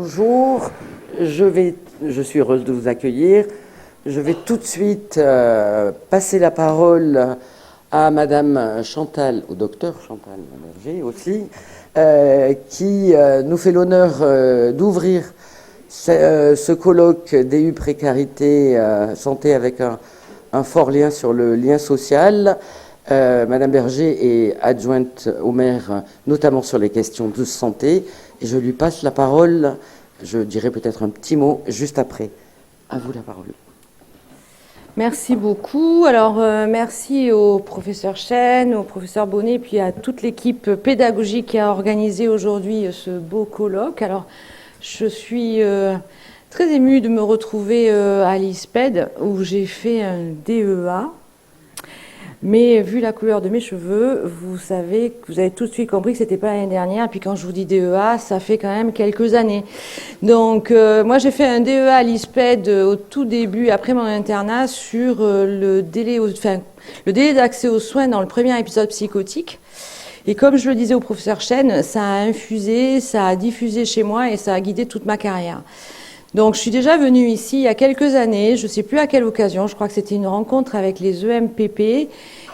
bonjour. Je suis heureuse de vous accueillir. Je vais tout de suite passer la parole à Madame Chantal, au docteur Chantal Berger aussi, qui nous fait l'honneur d'ouvrir ce colloque DU Précarité Santé avec un fort lien sur le lien social. Madame Berger est adjointe au maire, notamment sur les questions de santé. Et je lui passe la parole, je dirai peut-être un petit mot juste après. À vous la parole. Merci beaucoup. Alors, merci au professeur Chêne, au professeur Bonnet, puis à toute l'équipe pédagogique qui a organisé aujourd'hui ce beau colloque. Alors, je suis très émue de me retrouver à l'ISPED, où j'ai fait un DEA. Mais vu la couleur de mes cheveux, vous savez, vous avez tout de suite compris que c'était pas l'année dernière. Et puis quand je vous dis DEA, ça fait quand même quelques années. Donc moi j'ai fait un DEA à l'ISPED au tout début, après mon internat, sur le délai d'accès aux soins dans le premier épisode psychotique. Et comme je le disais au professeur Chêne, ça a infusé, ça a diffusé chez moi et ça a guidé toute ma carrière. Donc je suis déjà venue ici il y a quelques années, je ne sais plus à quelle occasion, je crois que c'était une rencontre avec les EMPP,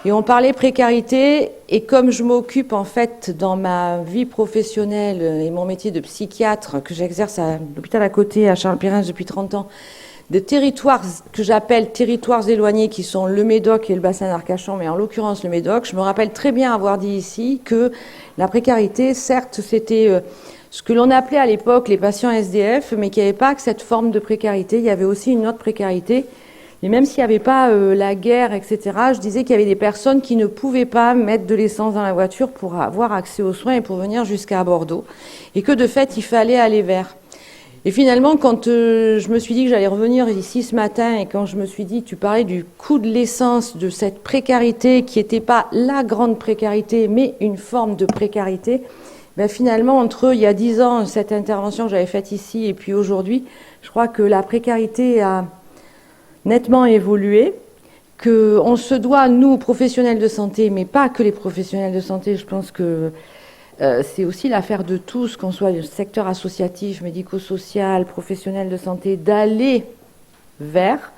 et on parlait précarité, et comme je m'occupe en fait dans ma vie professionnelle et mon métier de psychiatre que j'exerce à l'hôpital à côté, à Charles-Pérens depuis 30 ans, de territoires que j'appelle territoires éloignés qui sont le Médoc et le bassin d'Arcachon, mais en l'occurrence le Médoc, je me rappelle très bien avoir dit ici que la précarité, certes, c'était ce que l'on appelait à l'époque les patients SDF, mais qu'il n'y avait pas que cette forme de précarité, il y avait aussi une autre précarité. Et même s'il n'y avait pas la guerre, etc., je disais qu'il y avait des personnes qui ne pouvaient pas mettre de l'essence dans la voiture pour avoir accès aux soins et pour venir jusqu'à Bordeaux. Et que de fait, il fallait aller vers. Et finalement, quand je me suis dit que j'allais revenir ici ce matin et quand je me suis dit, tu parlais du coût de l'essence, de cette précarité qui n'était pas la grande précarité, mais une forme de précarité, ben finalement, entre il y a 10 ans, cette intervention que j'avais faite ici, et puis aujourd'hui, je crois que la précarité a nettement évolué, qu'on se doit, nous, professionnels de santé, mais pas que les professionnels de santé, je pense que c'est aussi l'affaire de tous, qu'on soit du secteur associatif, médico-social, professionnel de santé, d'aller vers,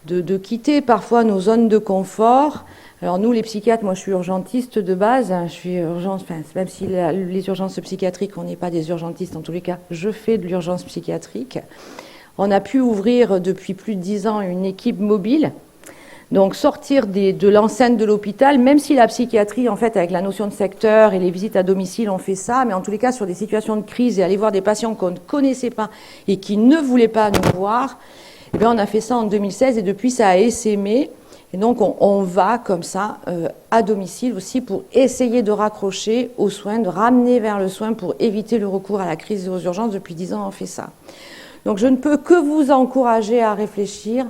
de quitter parfois nos zones de confort. Alors nous, les psychiatres, moi je suis urgentiste de base, je suis urgence, enfin, même si les urgences psychiatriques, on n'est pas des urgentistes en tous les cas, je fais de l'urgence psychiatrique. On a pu ouvrir depuis plus de 10 ans une équipe mobile, donc sortir de l'enceinte de l'hôpital, même si la psychiatrie, en fait, avec la notion de secteur et les visites à domicile, on fait ça, mais en tous les cas sur des situations de crise et aller voir des patients qu'on ne connaissait pas et qui ne voulaient pas nous voir, eh bien, on a fait ça en 2016 et depuis ça a essaimé. Et donc, on va comme ça à domicile aussi pour essayer de raccrocher aux soins, de ramener vers le soin pour éviter le recours à la crise et aux urgences. Depuis 10 ans, on fait ça. Donc, je ne peux que vous encourager à réfléchir.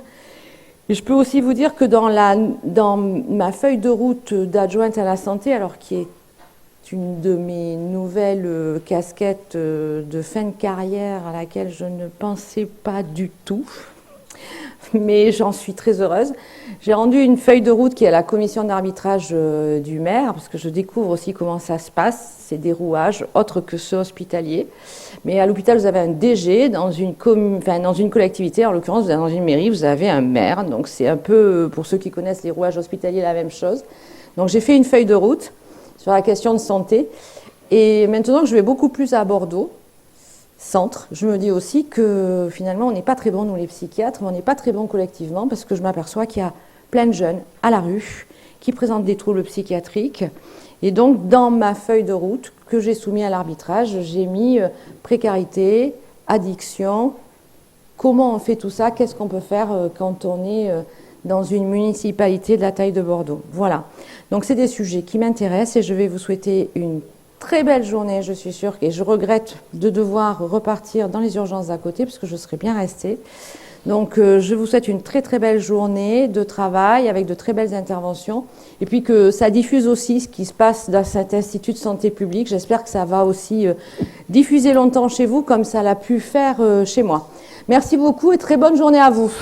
Et je peux aussi vous dire que dans ma feuille de route d'adjointe à la santé, alors qui est une de mes nouvelles casquettes de fin de carrière à laquelle je ne pensais pas du tout, mais j'en suis très heureuse. J'ai rendu une feuille de route qui est à la commission d'arbitrage du maire, parce que je découvre aussi comment ça se passe, c'est des rouages, autres que ceux hospitaliers. Mais à l'hôpital, vous avez un DG, dans une collectivité, en l'occurrence, dans une mairie, vous avez un maire. Donc c'est un peu, pour ceux qui connaissent les rouages hospitaliers, la même chose. Donc j'ai fait une feuille de route sur la question de santé. Et maintenant que je vais beaucoup plus à Bordeaux, centre, je me dis aussi que finalement on n'est pas très bons nous les psychiatres, mais on n'est pas très bons collectivement parce que je m'aperçois qu'il y a plein de jeunes à la rue qui présentent des troubles psychiatriques. Et donc dans ma feuille de route que j'ai soumise à l'arbitrage, j'ai mis précarité, addiction, comment on fait tout ça, qu'est-ce qu'on peut faire quand on est dans une municipalité de la taille de Bordeaux. Voilà, donc c'est des sujets qui m'intéressent et je vais vous souhaiter une très belle journée, je suis sûre, et je regrette de devoir repartir dans les urgences d'à côté, parce que je serais bien restée. Donc, je vous souhaite une très très belle journée de travail, avec de très belles interventions, et puis que ça diffuse aussi ce qui se passe dans cet institut de santé publique. J'espère que ça va aussi diffuser longtemps chez vous, comme ça l'a pu faire chez moi. Merci beaucoup et très bonne journée à vous.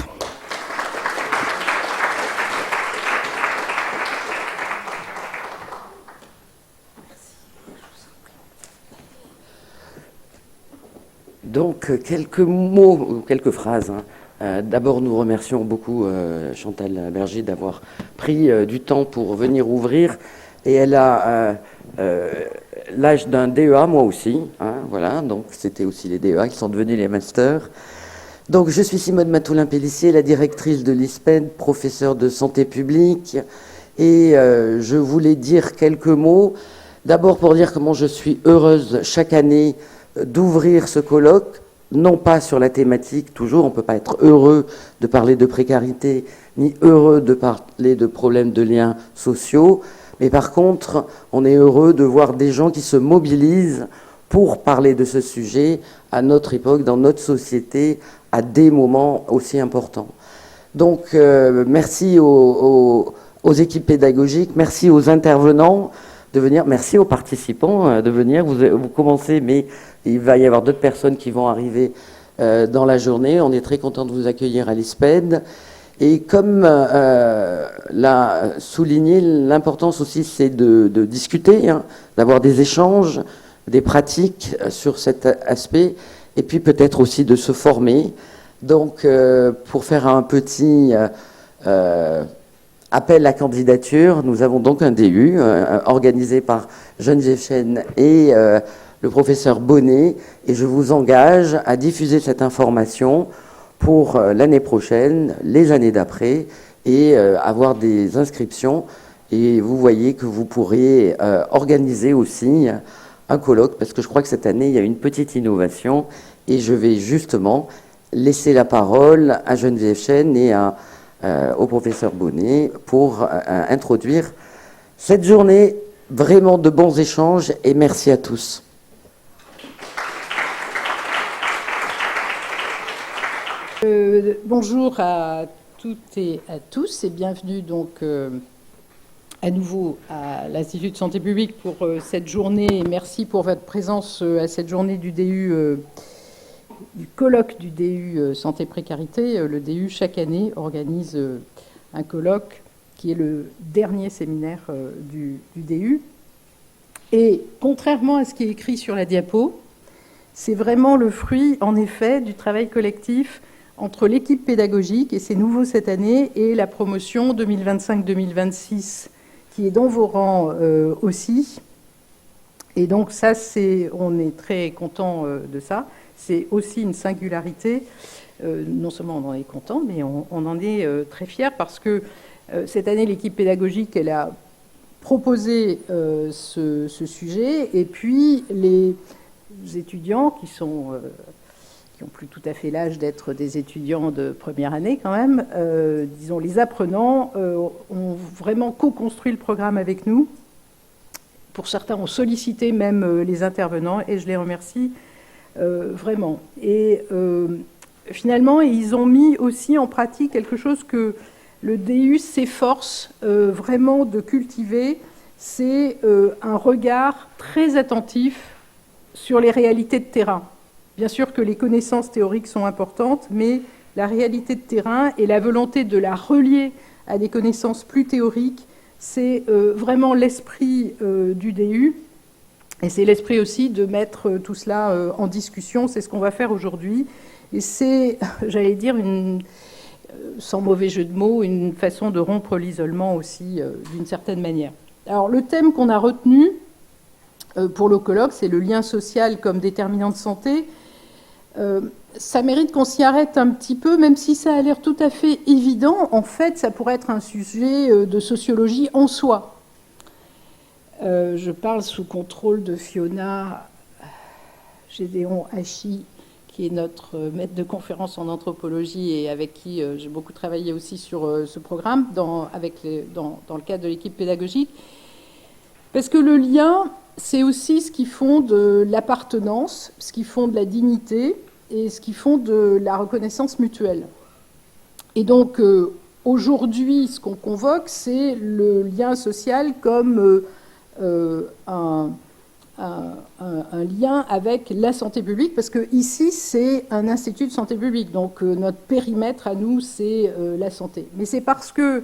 Donc, quelques mots, ou quelques phrases. D'abord, nous remercions beaucoup Chantal Berger d'avoir pris du temps pour venir ouvrir. Et elle a l'âge d'un DEA, moi aussi. Voilà, donc c'était aussi les DEA qui sont devenus les masters. Donc, je suis Simone Matoulin-Pellissier, la directrice de l'ISPED, professeure de santé publique. Et je voulais dire quelques mots. D'abord, pour dire comment je suis heureuse chaque année d'ouvrir ce colloque, non pas sur la thématique, toujours, on ne peut pas être heureux de parler de précarité, ni heureux de parler de problèmes de liens sociaux, mais par contre, on est heureux de voir des gens qui se mobilisent pour parler de ce sujet à notre époque, dans notre société, à des moments aussi importants. Donc, merci aux équipes pédagogiques, merci aux intervenants de venir, merci aux participants de venir. Vous commencez, mais il va y avoir d'autres personnes qui vont arriver dans la journée. On est très content de vous accueillir à l'ISPED. Et comme l'a souligné, l'importance aussi, c'est de discuter, d'avoir des échanges, des pratiques sur cet aspect, et puis peut-être aussi de se former. Donc, pour faire un petit appel à candidature, nous avons donc un DU organisé par Geneviève Chen et le professeur Bonnet, et je vous engage à diffuser cette information pour l'année prochaine, les années d'après, et avoir des inscriptions. Et vous voyez que vous pourrez organiser aussi un colloque, parce que je crois que cette année, il y a une petite innovation, et je vais justement laisser la parole à Geneviève Chen et au professeur Bonnet pour introduire cette journée. Vraiment de bons échanges, et merci à tous. Bonjour à toutes et à tous et bienvenue donc à nouveau à l'Institut de santé publique pour cette journée, et merci pour votre présence à cette journée du DU, du colloque du DU Santé Précarité. Le DU chaque année organise un colloque qui est le dernier séminaire du DU, et contrairement à ce qui est écrit sur la diapo, c'est vraiment le fruit en effet du travail collectif entre l'équipe pédagogique, et c'est nouveau cette année, et la promotion 2025-2026, qui est dans vos rangs aussi. Et donc ça, on est très content de ça. C'est aussi une singularité. Non seulement on en est content, mais on en est très fiers, parce que cette année, l'équipe pédagogique, elle a proposé ce sujet, et puis les étudiants qui n'ont plus tout à fait l'âge d'être des étudiants de première année quand même, disons les apprenants, ont vraiment co-construit le programme avec nous. Pour certains, ont sollicité même les intervenants, et je les remercie vraiment. Et finalement, ils ont mis aussi en pratique quelque chose que le DU s'efforce vraiment de cultiver, c'est un regard très attentif sur les réalités de terrain. Bien sûr que les connaissances théoriques sont importantes, mais la réalité de terrain et la volonté de la relier à des connaissances plus théoriques, c'est vraiment l'esprit du DU. Et c'est l'esprit aussi de mettre tout cela en discussion. C'est ce qu'on va faire aujourd'hui. Et c'est, j'allais dire, sans mauvais jeu de mots, une façon de rompre l'isolement aussi, d'une certaine manière. Alors, le thème qu'on a retenu pour le colloque, c'est le lien social comme déterminant de santé. Ça mérite qu'on s'y arrête un petit peu, même si ça a l'air tout à fait évident. En fait, ça pourrait être un sujet de sociologie en soi. Je parle sous contrôle de Fiona Gédéon Hachi, qui est notre maître de conférence en anthropologie et avec qui j'ai beaucoup travaillé aussi sur ce programme dans le cadre de l'équipe pédagogique. Parce que le lien, c'est aussi ce qui fonde l'appartenance, ce qui fonde la dignité et ce qui fonde la reconnaissance mutuelle. Et donc, aujourd'hui, ce qu'on convoque, c'est le lien social comme un lien avec la santé publique, parce que ici, c'est un institut de santé publique. Donc, notre périmètre à nous, c'est la santé. Mais c'est parce que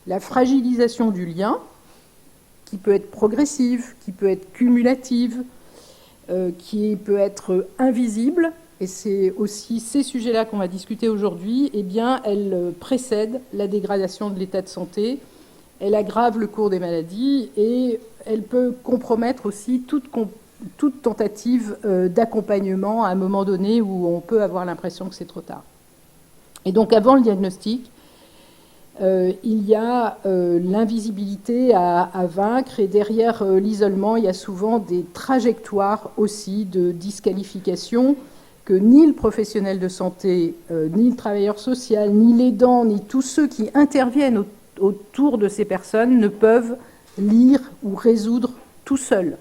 la fragilisation du lien, qui peut être progressive, qui peut être cumulative, qui peut être invisible, et c'est aussi ces sujets-là qu'on va discuter aujourd'hui, eh bien, elle précède la dégradation de l'état de santé, elle aggrave le cours des maladies et elle peut compromettre aussi toute tentative d'accompagnement à un moment donné où on peut avoir l'impression que c'est trop tard. Et donc, avant le diagnostic, il y a l'invisibilité à vaincre, et derrière l'isolement, il y a souvent des trajectoires aussi de disqualification que ni le professionnel de santé, ni le travailleur social, ni l'aidant, ni tous ceux qui interviennent autour de ces personnes ne peuvent lire ou résoudre tout seuls.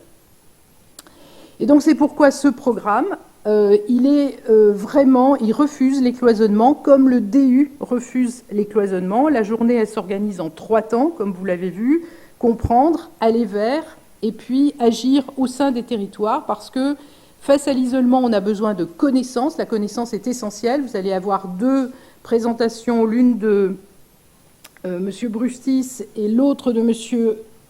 Et donc c'est pourquoi ce programme, il refuse les cloisonnements, comme le DU refuse les cloisonnements. La journée, elle s'organise en 3 temps, comme vous l'avez vu: comprendre, aller vers, et puis agir au sein des territoires, parce que face à l'isolement, on a besoin de connaissances. La connaissance est essentielle. Vous allez avoir 2 présentations, l'une de M. Brustis et l'autre de M.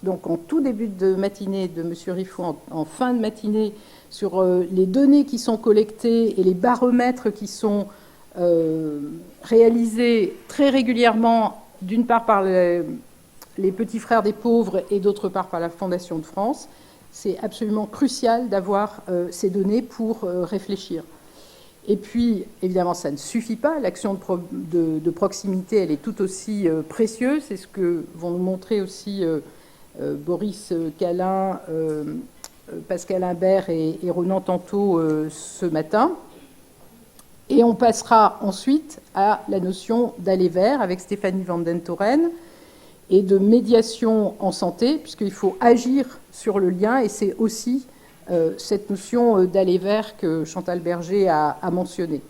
Donc en tout début de matinée, de M. Riffou en fin de matinée, sur les données qui sont collectées et les baromètres qui sont réalisés très régulièrement, d'une part par les petits frères des pauvres et d'autre part par la Fondation de France. C'est absolument crucial d'avoir ces données pour réfléchir. Et puis, évidemment, ça ne suffit pas. L'action de proximité, elle est tout aussi précieuse. C'est ce que vont nous montrer aussi Boris Callin, Pascal Imbert et Ronan Tantôt ce matin. Et on passera ensuite à la notion d'aller vers avec Stéphanie Van Den Toren et de médiation en santé, puisqu'il faut agir sur le lien, et c'est aussi cette notion d'aller vers que Chantal Berger a mentionnée.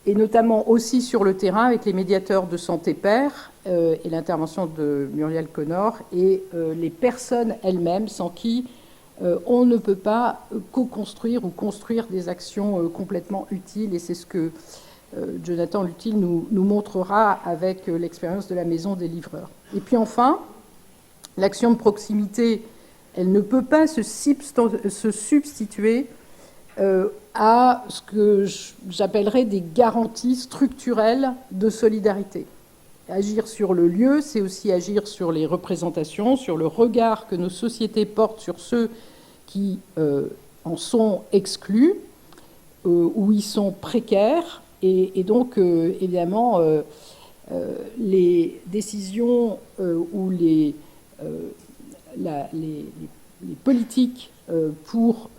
Et notamment aussi sur le terrain avec les médiateurs de santé pairs et l'intervention de Muriel Connor et les personnes elles-mêmes sans qui on ne peut pas co-construire ou construire des actions complètement utiles, et c'est ce que Jonathan Luthil nous montrera avec l'expérience de la Maison des livreurs. Et puis enfin, l'action de proximité, elle ne peut pas se substituer à ce que j'appellerais des garanties structurelles de solidarité. Agir sur le lieu, c'est aussi agir sur les représentations, sur le regard que nos sociétés portent sur ceux qui en sont exclus, ou ils sont précaires. Et donc, évidemment, les décisions ou les politiques pour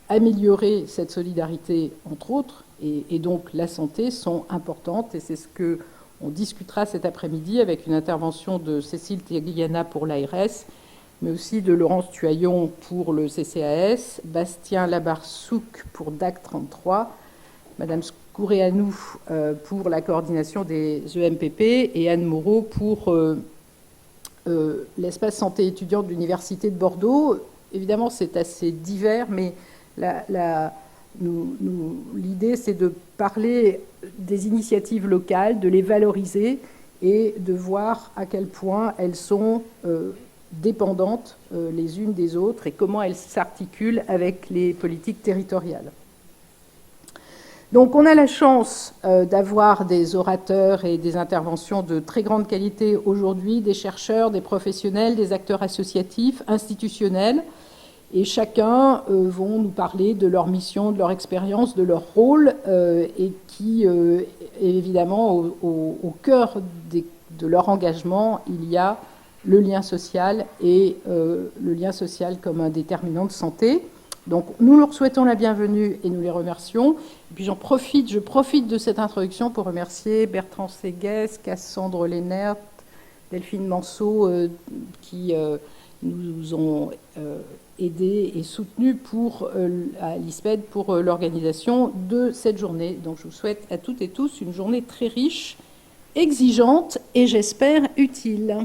améliorer cette solidarité, entre autres, et donc la santé, sont importantes. Et c'est ce qu'on discutera cet après-midi avec une intervention de Cécile Tegliana pour l'ARS, mais aussi de Laurence Tuaillon pour le CCAS, Bastien Labarsouk pour DAC 33, Madame Skouréanou pour la coordination des EMPP et Anne Moreau pour l'espace santé étudiante de l'Université de Bordeaux. Évidemment, c'est assez divers, mais l'idée, c'est de parler des initiatives locales, de les valoriser et de voir à quel point elles sont dépendantes les unes des autres et comment elles s'articulent avec les politiques territoriales. Donc on a la chance d'avoir des orateurs et des interventions de très grande qualité aujourd'hui, des chercheurs, des professionnels, des acteurs associatifs, institutionnels, et chacun vont nous parler de leur mission, de leur expérience, de leur rôle, et qui est évidemment au cœur de leur engagement, il y a le lien social et le lien social comme un déterminant de santé. Donc nous leur souhaitons la bienvenue et nous les remercions. Et puis je profite de cette introduction pour remercier Bertrand Séguès, Cassandre Lénert, Delphine Manceau, qui nous ont aidés et soutenus à l'ISPED pour l'organisation de cette journée. Donc je vous souhaite à toutes et tous une journée très riche, exigeante et j'espère utile.